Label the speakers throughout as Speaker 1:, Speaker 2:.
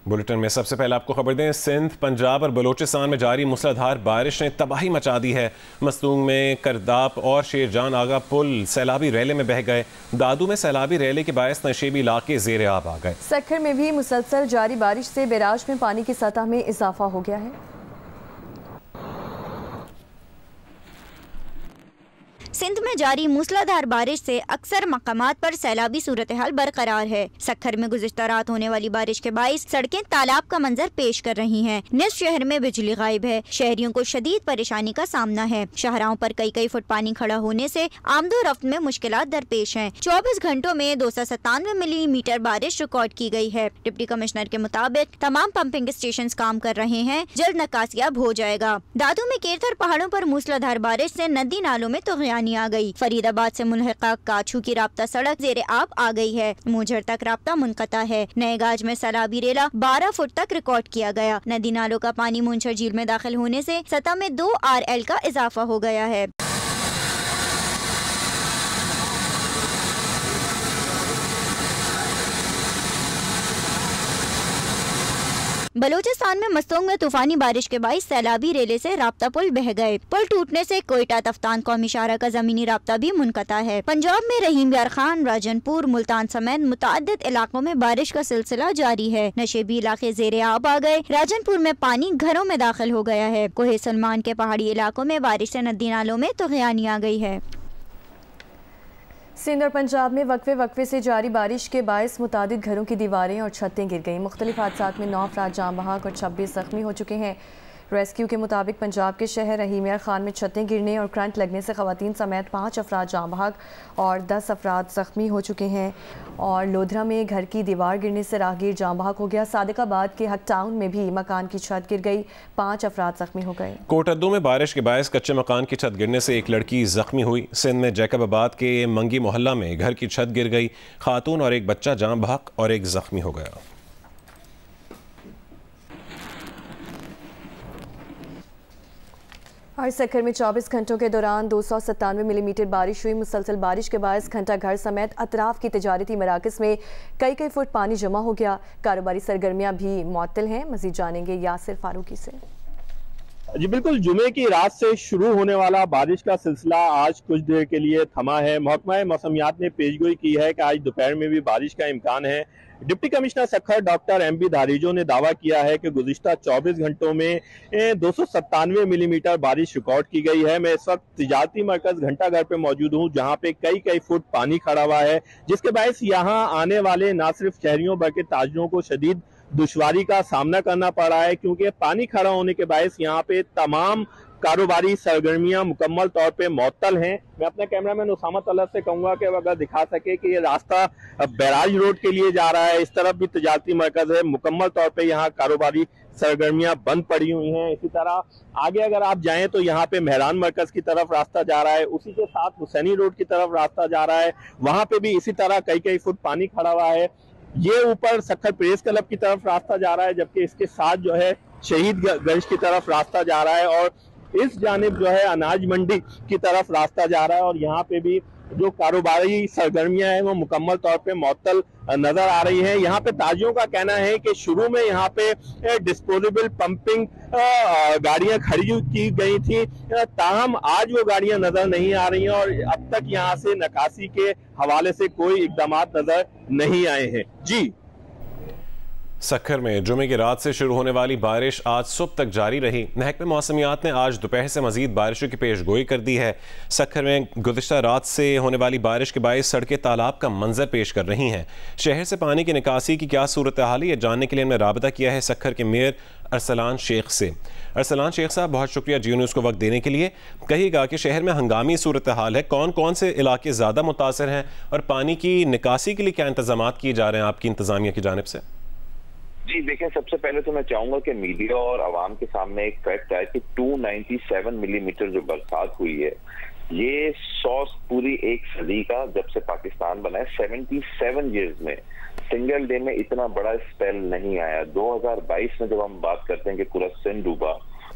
Speaker 1: Bulletin में सबसे पहले आपको खबर दें, सिंध, पंजाब और बलोचिस्तान में जारी मूसलाधार बारिश ने तबाही मचा दी है। मस्तूंग में करदाप और शेरजान आगा पुल सैलाबी रैले में बह गए। दादू में सैलाबी रैले के बायस नशेबी इलाके ज़ेरे आब आ गए।
Speaker 2: सक्खर में भी मुसलसल जारी बारिश से बैराज में पानी की सतह में इजाफा हो गया है।
Speaker 3: सिंध में जारी मूसलाधार बारिश से अक्सर मकामात पर सैलाबी सूरत हाल बरकरार है। सक्खर में गुज़िश्ता रात होने वाली बारिश के बाइस सड़कें तालाब का मंजर पेश कर रही हैं। निस्फ शहर में बिजली गायब है। शहरियों को शदीद परेशानी का सामना है। शाहराहों पर कई फुट पानी खड़ा होने से आमदो रफ्त में मुश्किलात दरपेश हैं। 24 घंटों में 297 मिलीमीटर बारिश रिकॉर्ड की गई है। डिप्टी कमिश्नर के मुताबिक तमाम पंपिंग स्टेशन काम कर रहे हैं। जल्द नकासियाब हो जाएगा। दादू में केरथर पहाड़ों पर मूसलाधार बारिश से नदी नालों में तुग़यानी आ गई। फरीदाबाद से मुल्हिका काछू की राब्ता सड़क ज़ेरे आब आ गई है। मूझर तक राब्ता मुनक़ता है। नए गाज में सैलाबी रेला 12 फुट तक रिकॉर्ड किया गया। नदी नालों का पानी मूंछर झील में दाखिल होने से सतह में 2 RL का इजाफा हो गया है। बलोचिस्तान में मस्तूंग में तूफानी बारिश के बाइस सैलाबी रेले से राब्ता पुल बह गए। पुल टूटने से कोयटा तफ्तान कौमी शाहरा का जमीनी राब्ता भी मुनक़ता है। पंजाब में रहीम यार खान, राजनपुर, मुल्तान समेत मुतअद्दिद इलाकों में बारिश का सिलसिला जारी है। नशेबी इलाके ज़ेरे आब आ गए। राजनपुर में पानी घरों में दाखिल हो गया है। कोहे सलमान के पहाड़ी इलाकों में बारिश से नदी नालों में तुग़यानी आ गई है।
Speaker 2: सिंध और पंजाब में वक्फे से जारी बारिश के बायस मुतादिद घरों की दीवारें और छतें गिर गईं। मुख्तलिफ हादसात में 9 अफराद जाँ बहक और 26 ज़ख्मी हो चुके हैं। रेस्क्यू के मुताबिक पंजाब के शहर रहीम यार खान में छतें गिरने और करंट लगने से ख़वातीन समेत 5 अफराद जाँ बहक और 10 अफराद ज़ख्मी हो चुके हैं। और लोधरा में घर की दीवार गिरने से राहगीर जाँ बहक हो गया। सादिकाबाद के हक टाउन में भी मकान की छत गिर गई। 5 अफराद ज़ख्मी हो गए।
Speaker 1: कोटद्दू में बारिश के बायस कच्चे मकान की छत गिरने से एक लड़की ज़ख्मी हुई। सिंध में जैकबाबाद के मंगी मोहल्ला में घर की छत गिर गई। खातून और एक बच्चा जाँ बहक और एक ज़ख्मी हो गया।
Speaker 2: और सक्खर में 24 घंटों के दौरान 297 मिलीमीटर बारिश हुई। मुसलसल बारिश के बायस घंटा घर समेत अतराफ की तिजारती मराकज़ में कई फुट पानी जमा हो गया। कारोबारी सरगर्मियां भी मुअत्तल हैं। मज़ीद जानेंगे यासिर फारूकी से।
Speaker 4: जी बिल्कुल, जुमे की रात से शुरू होने वाला बारिश का सिलसिला आज कुछ देर के लिए थमा है। महकमा मौसमियात ने पेशगोई की है कि आज दोपहर में भी बारिश का इम्कान है। Deputy commissioner Sukkur doctor MB धारीजो ने दावा किया है कि गुज़िश्ता 24 घंटों में 297 मिलीमीटर बारिश रिकॉर्ड की गई है। मैं इस वक्त तिजारती मरकज घंटा घर पे मौजूद हूँ, जहाँ पे कई फुट पानी खड़ा हुआ है, जिसके बायस यहाँ आने वाले न सिर्फ शहरियों बल्कि ताजरों को शदीद दुश्वारी का सामना करना पड़ रहा है, क्योंकि पानी खड़ा होने के बायस यहाँ पे तमाम कारोबारी सरगर्मियां मुकम्मल तौर पे मुअत्तल हैं। मैं अपने कैमरामैन उसामा तलत से कहूंगा कि अगर दिखा सके कि ये रास्ता बैराज रोड के लिए जा रहा है। इस तरफ भी तिजारती मरकज है, मुकम्मल तौर पे यहाँ कारोबारी सरगर्मियां बंद पड़ी हुई हैं। इसी तरह आगे अगर आप जाएं तो यहाँ पे मेहरान मरकज की तरफ रास्ता जा रहा है, उसी के साथ हुसैनी रोड की तरफ रास्ता जा रहा है, वहां पे भी इसी तरह कई फुट पानी खड़ा हुआ है। ये ऊपर सक्खर प्रेस क्लब की तरफ रास्ता जा रहा है, जबकि इसके साथ जो है शहीदगंज की तरफ रास्ता जा रहा है और इस जानिब जो है अनाज मंडी की तरफ रास्ता जा रहा है। और यहाँ पे भी जो कारोबारी सरगर्मियां हैं वो मुकम्मल तौर पे मुअत्तल नजर आ रही हैं। यहाँ पे ताजियों का कहना है कि शुरू में यहाँ पे डिस्पोजेबल पंपिंग गाड़ियां खड़ी की गई थी, ताहम आज वो गाड़ियां नजर नहीं आ रही हैं और अब तक यहाँ से निकासी के हवाले से कोई इकदामात नजर नहीं आए हैं। जी,
Speaker 1: सक्खर में जुमे की रात से शुरू होने वाली बारिश आज सुबह तक जारी रही। महकमे मौसमियात ने आज दोपहर से मजीद बारिशों की पेशगोई कर दी है। सक्खर में गुज़िश्ता रात से होने वाली बारिश के बायस सड़कें तालाब का मंजर पेश कर रही हैं। शहर से पानी की निकासी की क्या सूरत हाल है, ये जानने के लिए हमने राबता किया है सक्खर के मेयर अरसलान शेख से। अरसलान शेख साहब, बहुत शुक्रिया जी न्यूज़ को वक्त देने के लिए। कहिएगा कि शहर में हंगामी सूरत हाल है, कौन कौन से इलाके ज़्यादा मुतासर हैं और पानी की निकासी के लिए क्या इंतजाम किए जा रहे हैं आपकी इंतजामिया की जानिब से?
Speaker 5: जी देखें, सबसे पहले तो मैं चाहूंगा कि मीडिया और आवाम के सामने एक फैक्ट है कि 297 मिलीमीटर जो बरसात हुई है, ये 100 पूरी एक सदी का जब से पाकिस्तान बना है 77 ईयर्स में सिंगल डे में इतना बड़ा स्पेल नहीं आया। 2022 में जब हम बात करते हैं कि पूरा सिंध डूबा,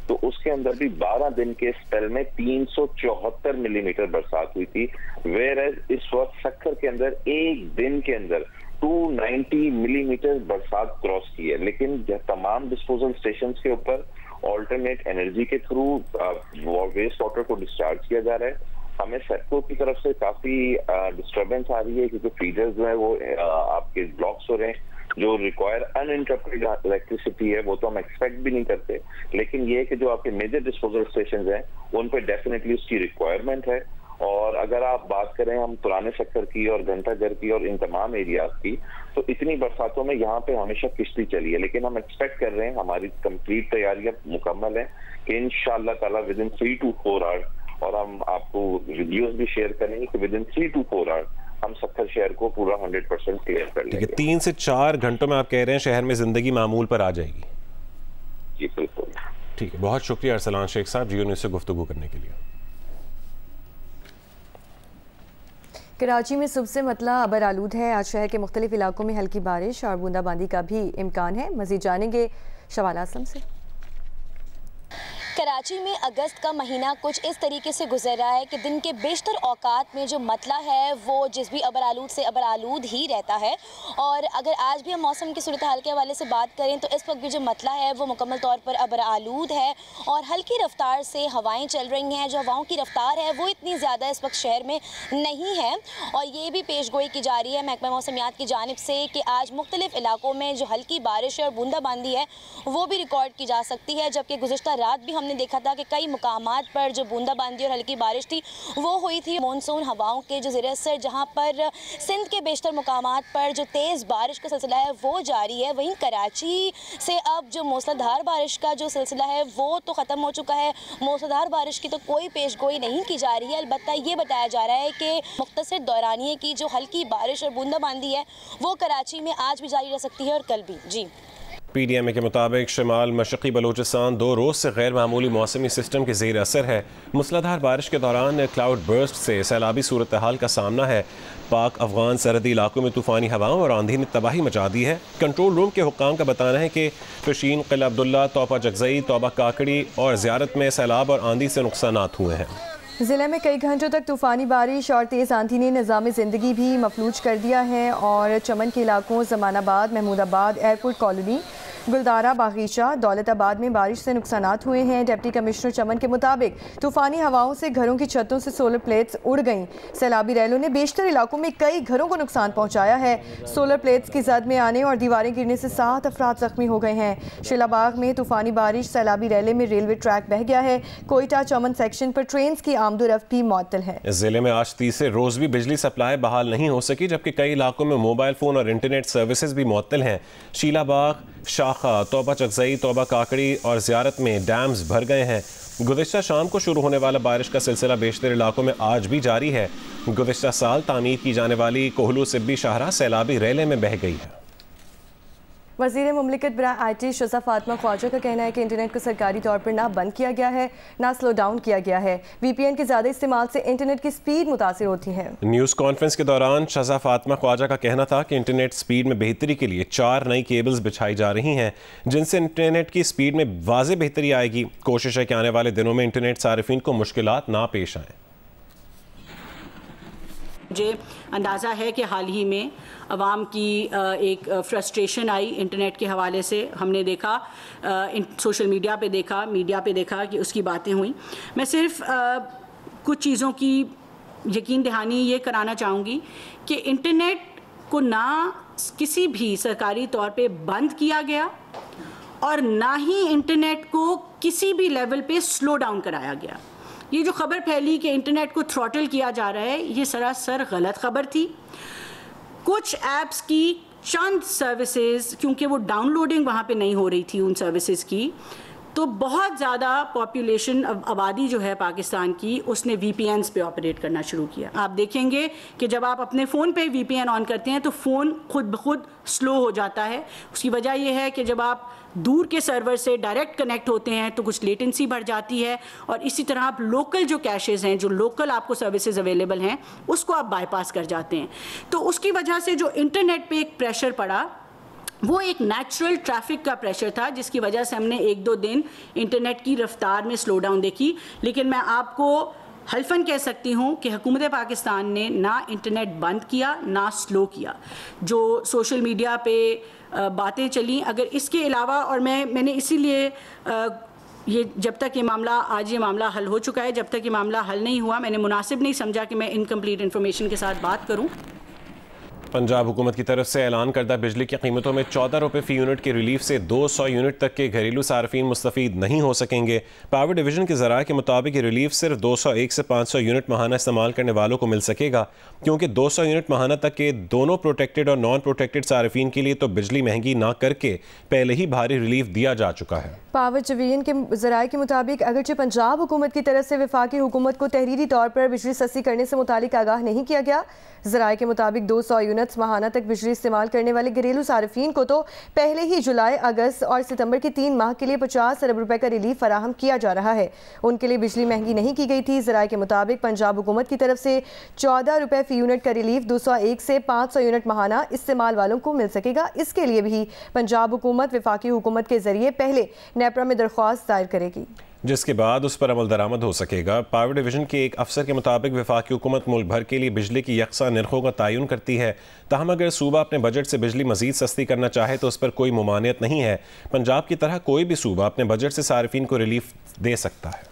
Speaker 5: तो उसके अंदर भी 12 दिन के स्पेल में 374 मिलीमीटर बरसात हुई थी। वेयर इस वक्त सक्खर के अंदर एक दिन के अंदर 290 मिलीमीटर बरसात क्रॉस की है, लेकिन तमाम डिस्पोजल स्टेशन के ऊपर ऑल्टरनेट एनर्जी के थ्रू वेस्ट वाटर को डिस्चार्ज किया जा रहा है। हमें सेटको की तरफ से काफी डिस्टर्बेंस आ रही है, क्योंकि फीडर्स जो है वो आपके ब्लॉक्स हो रहे हैं जो रिक्वायर अनइंटरप्टेड इलेक्ट्रिसिटी है, वो तो हम एक्सपेक्ट भी नहीं करते। लेकिन ये है कि जो आपके मेजर डिस्पोजल स्टेशन हैं उन पर डेफिनेटली उसकी रिक्वायरमेंट है। और अगर आप बात करें हम पुराने सेक्टर की और घंटाघर की और इन तमाम एरियाज की, तो इतनी बरसातों में यहाँ पे हमेशा किश्ती चली है, लेकिन हम एक्सपेक्ट कर रहे हैं, हमारी कंप्लीट तैयारियां मुकम्मल है कि इंशाअल्लाह ताला विद इन 3 to 4 आवर्स, और हम आपको वीडियोस भी शेयर करेंगे कि विद इन 3 to 4 आवर्स हम सक्खर शहर को पूरा 100% क्लियर कर लेंगे।
Speaker 1: 3 से 4 घंटों में आप कह रहे हैं शहर में जिंदगी मामूल पर आ जाएगी?
Speaker 5: जी बिल्कुल।
Speaker 1: ठीक है, बहुत शुक्रिया अरसलान शेख साहब जियो न्यूज़ से गुफ्तगू करने के लिए।
Speaker 2: कराची में सुबह से मतला अबर आलूद है। आज शहर के मुख्तलिफ इलाकों में हल्की बारिश और बूंदाबांदी का भी इम्कान है। मज़ीद जानेंगे शवाल आसम से।
Speaker 6: कराची में अगस्त का महीना कुछ इस तरीके से गुजर रहा है कि दिन के बेशतर औकात में जो मतला है वो जिस भी अबर आलूद से अबर आलूद ही रहता है। और अगर आज भी हम मौसम की सूरत हाल के हवाले से बात करें तो इस वक्त भी जो मतला है वो मुकम्मल तौर पर अबर आलूद है और हल्की रफ्तार से हवाएं चल रही हैं। जो हवाओं की रफ्तार है वो इतनी ज़्यादा इस वक्त शहर में नहीं है और ये भी पेशगोई की जा रही है महकमा मौसमियात की जानिब से कि आज मुख्तलिफ इलाकों में जो हल्की बारिश और बूंदाबांदी है वो भी रिकॉर्ड की जा सकती है। जबकि गुज़िश्ता रात भी हमने देखा था कि कई मुकामात पर जो बूंदाबांदी और हल्की बारिश थी वो हुई थी। मानसून हवाओं के जो ज़ेर असर जहाँ पर सिंध के बेशतर मुकामात पर जो तेज़ बारिश का सिलसिला है वो जारी है, वहीं कराची से अब जो मूसलाधार बारिश का जो सिलसिला है वो तो ख़त्म हो चुका है। मूसलाधार बारिश की तो कोई पेशगोई नहीं की जा रही है, अलबत्ता ये बताया जा रहा है कि मुख्तसर दौरानिये की जो हल्की बारिश और बूंदाबांदी है वो कराची में आज भी जारी रह सकती है और कल भी। जी
Speaker 1: PDMA के मुताबिक शमाल मशरक़ी बलूचिस्तान 2 रोज़ से गैर मामूली मौसमी सिस्टम के ज़ेर असर है। मूसलाधार बारिश के दौरान क्लाउड बर्स्ट से सैलाबी सूरत हाल का सामना है। पाक अफगान सरहदी इलाकों में तूफ़ानी हवाओं और आंधी ने तबाही मचा दी है। कंट्रोल रूम के हुक्काम का बताना है कि फशीन, किला अब्दुल्ला, तोबा जगज़ई, तोबा काकड़ी और ज़ियारत में सैलाब और आंधी से नुकसानात हुए हैं।
Speaker 2: ज़िले में कई घंटों तक तूफ़ानी बारिश और तेज़ आंधी ने निज़ाम ज़िंदगी भी मफलूज कर दिया है और चमन के इलाकों जमानाबाद, महमूदाबाद, एयरपोर्ट कॉलोनी, गुलदारा, बागीचा, दौलताबाद में बारिश से नुकसानात हुए हैं। डिप्टी कमिश्नर चमन के मुताबिक तूफ़ानी हवाओं से घरों की छतों से सोलर प्लेट्स उड़ गईं। सैलाबी रैलों ने बेशतर इलाकों में कई घरों को नुकसान पहुंचाया है। सोलर प्लेट्स की जद में आने और दीवारें गिरने से 7 अफराद जख्मी हो गए हैं। शिलाबाग में तूफ़ानी बारिश सैलाबी रैले में रेलवे ट्रैक बह गया है। कोयटा चमन सेक्शन पर ट्रेन की आमदोरफ्त भी मुअत्तल है।
Speaker 1: ज़िले में आज तीसरे रोज़ भी बिजली सप्लाई बहाल नहीं हो सकी, जबकि कई इलाकों में मोबाइल फ़ोन और इंटरनेट सर्विसेज भी मुअत्तल हैं। शीलाबाग, शाखा, तोबा चगज़ई, तोबा काकड़ी और ज़ियारत में डैम्स भर गए हैं। गुज़िश्ता शाम को शुरू होने वाला बारिश का सिलसिला बेशतर इलाकों में आज भी जारी है। गुज़िश्ता साल तामीर की जाने वाली कोहलू सिब्बी शाहरा सैलाबी रैले में बह गई है।
Speaker 2: वज़ीर मुमलिकत बरा IT शज़ा फातिमा ख्वाजा का कहना है कि इंटरनेट को सरकारी तौर पर ना बंद किया गया है ना स्लो डाउन किया गया है। VPN के ज़्यादा इस्तेमाल से इंटरनेट की स्पीड मुतासिर होती है।
Speaker 1: न्यूज़ कॉन्फ्रेंस के दौरान शज़ा फातिमा ख्वाजा का कहना था कि इंटरनेट स्पीड में बेहतरी के लिए 4 नई केबल्स बिछाई जा रही हैं, जिनसे इंटरनेट की स्पीड में वाज़े बेहतरी आएगी। कोशिश है कि आने वाले दिनों में इंटरनेट सारिफिन को मुश्किलात ना पेश आएँ।
Speaker 7: मुझे अंदाज़ा है कि हाल ही में अवाम की एक फ्रस्ट्रेशन आई इंटरनेट के हवाले से। हमने देखा सोशल मीडिया पे देखा कि उसकी बातें हुई। मैं सिर्फ कुछ चीज़ों की यकीन दहानी ये कराना चाहूँगी कि इंटरनेट को ना किसी भी सरकारी तौर पे बंद किया गया और ना ही इंटरनेट को किसी भी लेवल पे स्लो डाउन कराया गया। ये जो खबर फैली कि इंटरनेट को थ्रॉटल किया जा रहा है, ये सरासर गलत खबर थी। कुछ ऐप्स की चंद सर्विसेज, क्योंकि वो डाउनलोडिंग वहाँ पे नहीं हो रही थी उन सर्विसेज की, तो बहुत ज़्यादा पॉपुलेशन आबादी जो है पाकिस्तान की उसने VPNs पे ऑपरेट करना शुरू किया। आप देखेंगे कि जब आप अपने फ़ोन पे VPN ऑन करते हैं तो फ़ोन खुद ब खुद स्लो हो जाता है। उसकी वजह यह है कि जब आप दूर के सर्वर से डायरेक्ट कनेक्ट होते हैं तो कुछ लेटेंसी बढ़ जाती है और इसी तरह आप लोकल जो कैशेज़ हैं, जो लोकल आपको सर्विसेज अवेलेबल हैं, उसको आप बाईपास कर जाते हैं। तो उसकी वजह से जो इंटरनेट पे एक प्रेशर पड़ा वो एक नेचुरल ट्रैफिक का प्रेशर था, जिसकी वजह से हमने 1-2 दिन इंटरनेट की रफ्तार में स्लो डाउन देखी। लेकिन मैं आपको हल्फन कह सकती हूँ कि हुकूमत पाकिस्तान ने ना इंटरनेट बंद किया ना स्लो किया। जो सोशल मीडिया पे बातें चली, अगर इसके अलावा, और मैंने इसीलिए ये जब तक ये मामला हल हो चुका है, जब तक ये मामला हल नहीं हुआ, मैंने मुनासिब नहीं समझा कि मैं इनकम्प्लीट इन्फॉर्मेशन के साथ बात करूँ।
Speaker 1: पंजाब हुकूमत की तरफ से ऐलान करदा बिजली की कीमतों में 14 रुपये फ़ी यूनिट की रिलीफ से 200 यूनिट तक के घरेलू सार्फिन मुस्तफ़ीद नहीं हो सकेंगे। पावर डिवीज़न के ज़राए के मुताबिक ये रिलीफ सिर्फ 201 से 500 यूनिट माहाना इस्तेमाल करने वालों को मिल सकेगा, क्योंकि 200 यूनिट माहाना तक के दोनों प्रोटेक्टेड और नॉन प्रोटेक्टेड सार्फिन के लिए तो बिजली महंगी ना करके पहले ही भारी रिलीफ दिया जा चुका है।
Speaker 2: पावर डिवीजन के ज़राए के मुताबिक अगरचे पंजाब हुकूमत की तरफ से वफाकी हुकूमत को तहरीरी तौर पर बिजली सस्ती करने से मुतालिक आगाह नहीं किया गया। ज़राए के मुताबिक 200 यूनिट्स माहाना तक बिजली इस्तेमाल करने वाले घरेलू सार्फिन को तो पहले ही जुलाई, अगस्त और सितंबर के 3 माह के लिए 50 अरब रुपए का रिलीफ फराहम किया जा रहा है। उनके लिए बिजली महंगी नहीं की गई थी। ज़राए के मुताबिक पंजाब हुकूमत की तरफ से 14 रुपए फ़ी यूनिट का रिलीफ 201 से 500 यूनिट माहाना इस्तेमाल वालों को मिल सकेगा। इसके लिए भी पंजाब हुकूमत वफाकी हुकूमत के जरिए पहले नेपरा में दरख्वास्त दायर करेगी,
Speaker 1: जिसके बाद उस पर अमल दरामद हो सकेगा। पावर डिवीज़न के एक अफसर के मुताबिक वफाकी हुकूमत मुल्क भर के लिए बिजली की यकसा नरखों का तयन करती है, ताहम अगर सूबा अपने बजट से बिजली मजीद सस्ती करना चाहे तो उस पर कोई मुमानियत नहीं है। पंजाब की तरह कोई भी सूबा अपने बजट से सार्फिन को रिलीफ दे सकता है।